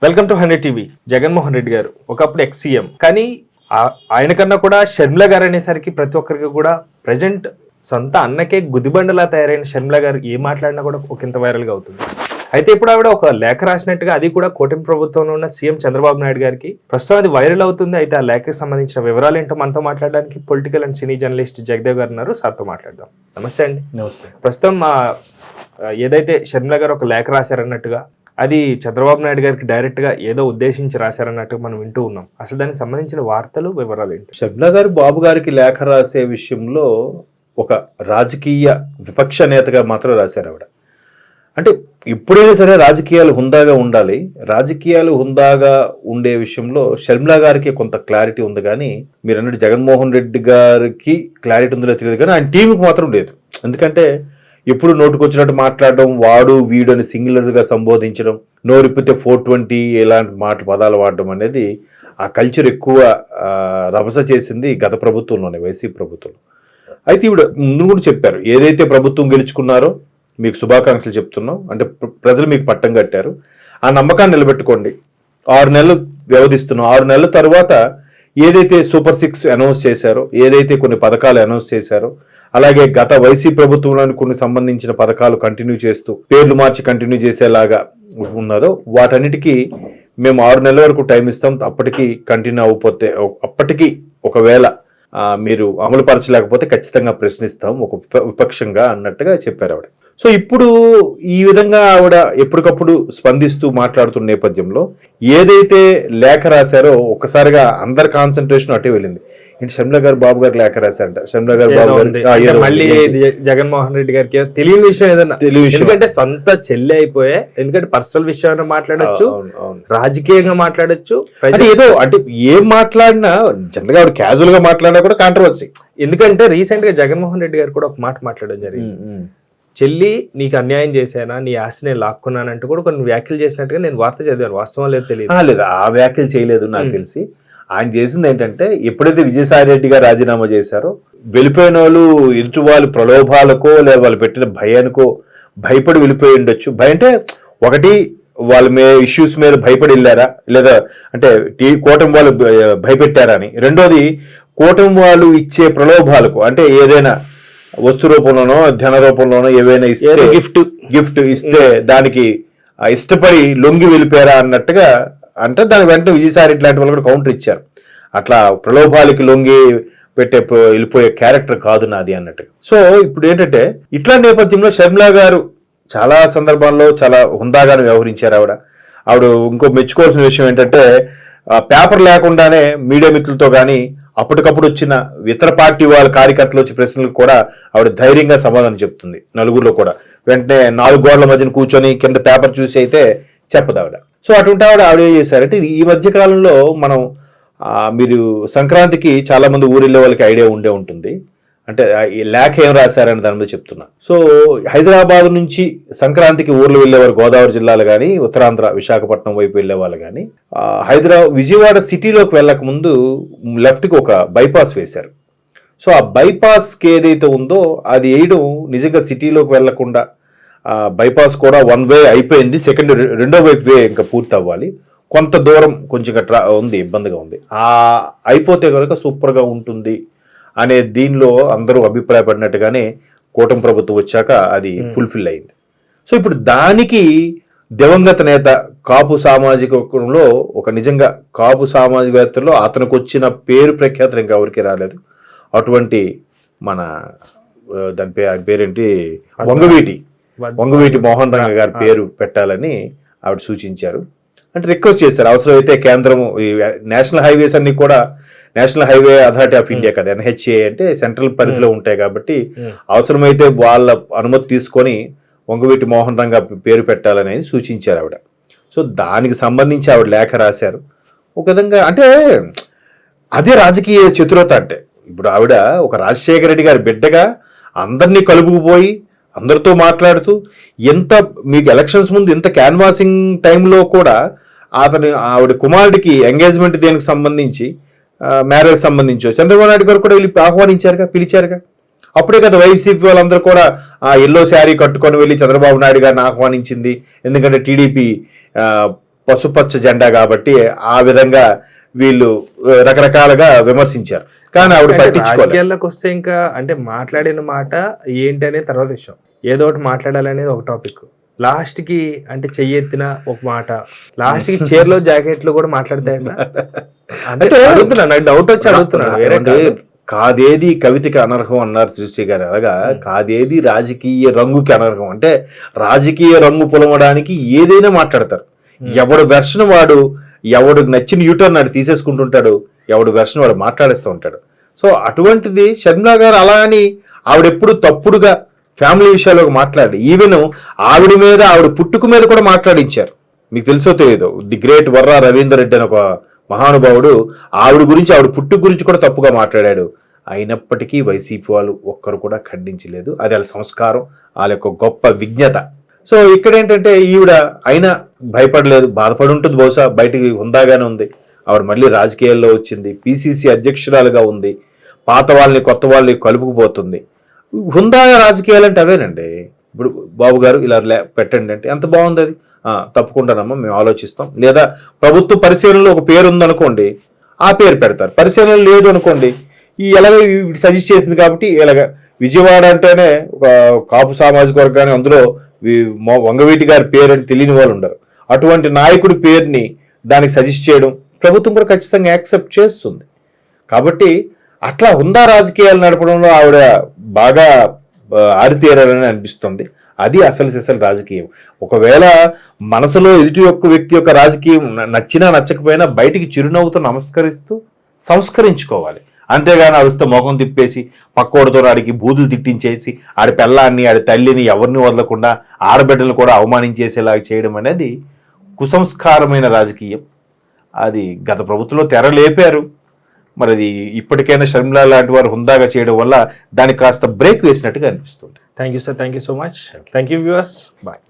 Welcome to 100 TV. Jaganmohan Reddy గారు ఒకప్పుడు ex CM, కానీ ఆయన కన్నా కూడా షర్మిల గారు అనేసరికి ప్రతి ఒక్కరికి కూడా ప్రజెంట్ సొంత అన్నకే గుదిబండలా తయారైన షర్మిల గారు ఏం మాట్లాడినా కూడా ఒకంత వైరల్గా అవుతుంది. అయితే ఇప్పుడు ఆవిడ ఒక లేఖ రాసినట్టుగా, అది కూడా కూటమి ప్రభుత్వంలో ఉన్న సీఎం చంద్రబాబు నాయుడు గారికి ప్రస్తుతం అది వైరల్ అవుతుంది. అయితే ఆ లేఖకి సంబంధించిన వివరాలు ఏంటో మనతో మాట్లాడడానికి political and cine journalist Jagdev గారు ఉన్నారు. సార్తో మాట్లాడదాం. నమస్తే అండి. నమస్తే. ప్రస్తుతం ఏదైతే షర్మిల గారు ఒక లేఖ రాశారన్నట్టుగా, అది చంద్రబాబు నాయుడు గారికి డైరెక్ట్ గా ఏదో ఉద్దేశించి రాశారన్నట్టు మనం వింటూ ఉన్నాం. అసలు దానికి సంబంధించిన వార్తలు, వివరాలు ఏంటి? షర్మిల గారు బాబు గారికి లేఖ రాసే విషయంలో ఒక రాజకీయ విపక్ష నేతగా మాత్రం రాశారు ఆవిడ. అంటే ఎప్పుడైనా సరే రాజకీయాలు హుందాగా ఉండాలి. రాజకీయాలు హుందాగా ఉండే విషయంలో షర్మిల గారికి కొంత క్లారిటీ ఉంది, కానీ మీరు అన్నట్టు జగన్మోహన్ రెడ్డి గారికి క్లారిటీ ఉందో తెలియదు, కానీ ఆయన టీంకి మాత్రం లేదు. ఎందుకంటే ఎప్పుడు నోటుకొచ్చినట్టు మాట్లాడడం, వాడు వీడు అని సింగులర్గా సంబోధించడం, నోరిప్పితే 420 ఇలాంటి పదాలు వాడడం అనేది ఆ కల్చర్ ఎక్కువ రభస చేసింది గత ప్రభుత్వంలోనే, వైసీపీ ప్రభుత్వంలో. అయితే ఇప్పుడు ముందు కూడా చెప్పారు, ఏదైతే ప్రభుత్వం గెలుచుకున్నారో మీకు శుభాకాంక్షలు చెప్తున్నాం, అంటే ప్రజలు మీకు పట్టం కట్టారు, ఆ నమ్మకాన్ని నిలబెట్టుకోండి. 6 నెలలు వ్యవధిస్తున్నాం. 6 నెలల తర్వాత ఏదైతే సూపర్ 6 అనౌన్స్ చేశారో, ఏదైతే కొన్ని పథకాలు అనౌన్స్ చేశారో, అలాగే గత వైసీపీ ప్రభుత్వంలోని కొన్ని సంబంధించిన పథకాలు కంటిన్యూ చేస్తూ పేర్లు మార్చి కంటిన్యూ చేసేలాగా ఉన్నదో వాటన్నిటికీ మేము 6 నెలల వరకు టైం ఇస్తాం. అప్పటికి కంటిన్యూ అవ్వకపోతే, అప్పటికి ఒకవేళ మీరు అమలు పరచలేకపోతే ఖచ్చితంగా ప్రశ్నిస్తాం ఒక విపక్షంగా అన్నట్టుగా చెప్పారు ఆవిడ. సో ఇప్పుడు ఈ విధంగా ఆవిడ ఎప్పటికప్పుడు స్పందిస్తూ మాట్లాడుతున్న నేపథ్యంలో ఏదైతే లేఖ రాశారో ఒక్కసారిగా అందరి కాన్సన్ట్రేషన్ అటే వెళ్ళింది. ఏంటి షర్మిల గారు బాబు గారు లేఖ రాశారంట, షర్మిల గారు బాబు గారు మళ్ళీ జగన్మోహన్ రెడ్డి గారికి తెలియని విషయం ఏదన్నా, ఎందుకంటే సొంత చెల్లి అయిపోయే, ఎందుకంటే పర్సనల్ విషయాన్ని మాట్లాడొచ్చు, రాజకీయంగా మాట్లాడొచ్చు, ఏదో అంటే ఏం మాట్లాడినా జనరల్ గా క్యాజువల్ గా మాట్లాడినా కూడా కాంట్రవర్సీ. ఎందుకంటే రీసెంట్ గా జగన్మోహన్ రెడ్డి గారు కూడా ఒక మాట మాట్లాడడం జరిగింది. చెల్లి నీకు అన్యాయం చేశానా, నీ ఆస్తి నేను లాక్కున్నానంటూ కూడా కొన్ని వ్యాఖ్యలు చేసినట్టుగా నేను వార్త చదివాను. వాస్తవం లేదు తెలియదు. లేదు, ఆ వ్యాఖ్యలు చేయలేదు నాకు తెలిసి. ఆయన చేసింది ఏంటంటే, ఎప్పుడైతే విజయసాయి రెడ్డి గారు రాజీనామా చేశారో వెళ్ళిపోయిన వాళ్ళు ఎదుటి వాళ్ళు ప్రలోభాలకో లేదా వాళ్ళు పెట్టిన భయానికో భయపడి వెళ్ళిపోయి ఉండొచ్చు. భయం అంటే ఒకటి వాళ్ళ ఇష్యూస్ మీద భయపడి వెళ్ళారా, లేదా అంటే కూటమి వాళ్ళు భయపెట్టారా అని. రెండోది కూటమి వాళ్ళు ఇచ్చే ప్రలోభాలకు, అంటే ఏదైనా వస్తు రూపంలోనో ధన రూపంలోనో ఏవైనా ఇస్తే, గిఫ్ట్ ఇస్తే దానికి ఇష్టపడి లొంగి వెళ్ళిపోయారా అన్నట్టుగా. అంటే దాని వెంటనే విజయసాయి రెడ్డి లాంటి వాళ్ళు కూడా కౌంటర్ ఇచ్చారు. అట్లా ప్రలోభాలకి లొంగి పెట్టే వెళ్ళిపోయే క్యారెక్టర్ కాదు నాది అన్నట్టుగా. సో ఇప్పుడు ఏంటంటే ఇట్లా నేపథ్యంలో షర్మిల గారు చాలా సందర్భాల్లో చాలా హుందాగానే వ్యవహరించారు ఆవిడ. ఇంకో మెచ్చుకోవాల్సిన విషయం ఏంటంటే, పేపర్ లేకుండానే మీడియా మిత్రులతో కానీ అప్పటికప్పుడు వచ్చిన ఇతర పార్టీ వాళ్ళ కార్యకర్తలు వచ్చి ప్రశ్నలకు కూడా ఆవిడ ధైర్యంగా సమాధానం చెప్తుంది. నలుగురిలో కూడా వెంటనే 4 గోడల మధ్యన కూర్చొని కింద పేపర్ చూసి అయితే చెప్పదు ఆవిడ. సో అటువంటి ఆవిడ ఏం చేశారంటే, ఈ మధ్య కాలంలో మనం మీరు సంక్రాంతికి చాలా మంది ఊరిళ్ళే వాళ్ళకి ఐడియా ఉండే ఉంటుంది. అంటే ఈ లేఖ ఏం రాశారని దాని మీద చెప్తున్నా. సో హైదరాబాద్ నుంచి సంక్రాంతికి ఊర్లు వెళ్ళేవారు, గోదావరి జిల్లాలు కానీ ఉత్తరాంధ్ర విశాఖపట్నం వైపు వెళ్ళే వాళ్ళు కానీ, విజయవాడ సిటీలోకి వెళ్ళక ముందు లెఫ్ట్కి ఒక బైపాస్ వేశారు. సో ఆ బైపాస్కి ఏదైతే ఉందో అది వేయడం నిజంగా సిటీలోకి వెళ్లకుండా, బైపాస్ కూడా 1 వే అయిపోయింది, రెండో వైపు వే ఇంకా పూర్తి అవ్వాలి, కొంత దూరం కొంచెం ఉంది, ఇబ్బందిగా ఉంది. అయిపోతే కనుక సూపర్గా ఉంటుంది అనే దీనిలో అందరూ అభిప్రాయపడినట్టుగానే కూటమి ప్రభుత్వం వచ్చాక అది ఫుల్ఫిల్ అయింది. సో ఇప్పుడు దానికి దివంగత నేత కాపు సామాజికంలో ఒక నిజంగా కాపు సామాజికవేత్తలో అతనికి వచ్చిన పేరు ప్రఖ్యాతులు ఇంకా ఎవరికి రాలేదు. అటువంటి మన దాని పేరేంటి, వంగవీటి మోహన్ రంగ గారి పేరు పెట్టాలని ఆవిడ సూచించారు. అంటే రిక్వెస్ట్ చేశారు, అవసరమైతే కేంద్రం నేషనల్ హైవేస్ అన్ని కూడా, national highway authority of India కదా NHA, అంటే సెంట్రల్ పరిధిలో ఉంటాయి కాబట్టి అవసరమైతే వాళ్ళ అనుమతి తీసుకొని వంగవీటి మోహన్ రంగ పేరు పెట్టాలని సూచించారు ఆవిడ. సో దానికి సంబంధించి ఆవిడ లేఖ రాశారు. ఒక విధంగా అంటే అదే రాజకీయ చతురత. అంటే ఇప్పుడు ఆవిడ ఒక రాజశేఖర రెడ్డి గారి బిడ్డగా అందరినీ కలుపుకుపోయి అందరితో మాట్లాడుతూ, ఎంత మీకు ఎలక్షన్స్ ముందు ఎంత క్యాన్వాసింగ్ టైంలో కూడా ఆవిడ కుమారుడికి ఎంగేజ్మెంట్ దేనికి సంబంధించి, మ్యారేజ్ సంబంధించో చంద్రబాబు నాయుడు గారు కూడా వెళ్ళి ఆహ్వానించారుగా, పిలిచారుగా. అప్పుడే కదా వైసీపీ వాళ్ళందరూ కూడా ఎల్లో శారీ కట్టుకొని వెళ్ళి చంద్రబాబు నాయుడు గారిని ఆహ్వానించింది. ఎందుకంటే టీడీపీ పసుపచ్చ జెండా కాబట్టి ఆ విధంగా వీళ్ళు రకరకాలుగా విమర్శించారు. కానీ ఆవిడ పట్టించుకోలేదు. రాజకీయాల్లోకి వస్తే ఇంకా అంటే మాట్లాడిన మాట ఏంటి అనేది తర్వాత విషయం, ఏదో ఒకటి మాట్లాడాలనేది ఒక టాపిక్. లాస్ట్ కి అంటే చెయ్యెత్తిన ఒక మాట, లాస్ట్ కి చీరలో జాకెట్లు కూడా మాట్లాడతాయి సార్. అంటే అడుగుతున్నా, నాకు డౌట్ వచ్చి అడుగుతున్నాను. వేరే కాదు. కాదేది కవితకి అనర్హం అన్నారు సృష్టి గారు. అలాగా కాదేది రాజకీయ రంగుకి అనర్హం. అంటే రాజకీయ రంగు పొలవడానికి ఏదైనా మాట్లాడతారు. ఎవడు వెర్షన్ వాడు, ఎవడు నచ్చిన యూటర్న్ నాడు తీసేసుకుంటుంటాడు, ఎవడు వెర్షన్ వాడు మాట్లాడేస్తూ ఉంటాడు. సో అటువంటిది షర్మిలా గారు అలా అని ఆవిడెప్పుడు తప్పుడుగా ఫ్యామిలీ విషయాలకు మాట్లాడి, ఈవెన్ ఆవిడ మీద, ఆవిడ పుట్టుక మీద కూడా మాట్లాడించారు. మీకు తెలుసో తెలియదు, ది గ్రేట్ వర్రా రవీందర్ రెడ్డి అని ఒక మహానుభావుడు ఆవిడ గురించి, ఆవిడ పుట్టుక గురించి కూడా తప్పుగా మాట్లాడాడు. అయినప్పటికీ వైసీపీ వాళ్ళు ఒక్కరు కూడా ఖండించలేదు. అది వాళ్ళ సంస్కారం, వాళ్ళ యొక్క గొప్ప విజ్ఞత. సో ఇక్కడ ఏంటంటే ఈవిడ అయినా భయపడలేదు, బాధపడి ఉంటుంది బహుశా, బయటికి హుందాగానే ఉంది. ఆవిడ మళ్ళీ రాజకీయాల్లో వచ్చింది, పిసిసి అధ్యక్షురాలుగా ఉంది, పాత వాళ్ళని కొత్త వాళ్ళని కలుపుకుపోతుంది. హుందాగా రాజకీయాలు అంటే అవేనండి. ఇప్పుడు బాబు గారు ఇలా పెట్టండి అంటే ఎంత బాగుంది అది, తప్పకుండానమ్మా మేము ఆలోచిస్తాం. లేదా ప్రభుత్వ పరిశీలనలో ఒక పేరు ఉందనుకోండి, ఆ పేరు పెడతారు. పరిశీలన లేదు అనుకోండి, ఈ ఎలాగ సజెస్ట్ చేసింది కాబట్టి ఇలాగ విజయవాడ అంటేనే ఒక కాపు సామాజిక వర్గాన్ని, అందులో వంగవీటి గారి పేరు అని తెలియని వాళ్ళు ఉండరు. అటువంటి నాయకుడి పేరుని దానికి సజెస్ట్ చేయడం ప్రభుత్వం కూడా ఖచ్చితంగా యాక్సెప్ట్ చేస్తుంది. కాబట్టి అట్లా హుందా రాజకీయాలు నడపడంలో ఆవిడ బాగా ఆరితేరారని అనిపిస్తుంది. అది అసలు సిసలు రాజకీయం. ఒకవేళ మనసులో ఎదుటి యొక్క వ్యక్తి యొక్క రాజకీయం నచ్చినా నచ్చకపోయినా బయటికి చిరునవ్వుతో నమస్కరిస్తూ సంస్కరించుకోవాలి. అంతేగాని ఆవిడతో ముఖం తిప్పేసి పక్కోడితో ఆడికి బూతులు తిట్టించేసి ఆడి పెళ్ళాన్ని, ఆడి తల్లిని ఎవరిని వదలకుండా ఆడబిడ్డలు కూడా అవమానించేసేలాగా చేయడం అనేది కుసంస్కారమైన రాజకీయం. అది గత ప్రభుత్వంలో తెరలేపారు. మరి అది ఇప్పటికైనా షర్మిలా లాంటి వారు హుందాగా చేయడం వల్ల దానికి కాస్త బ్రేక్ వేసినట్టుగా అనిపిస్తుంది. Thank you sir, thank you so much, thank you viewers, bye.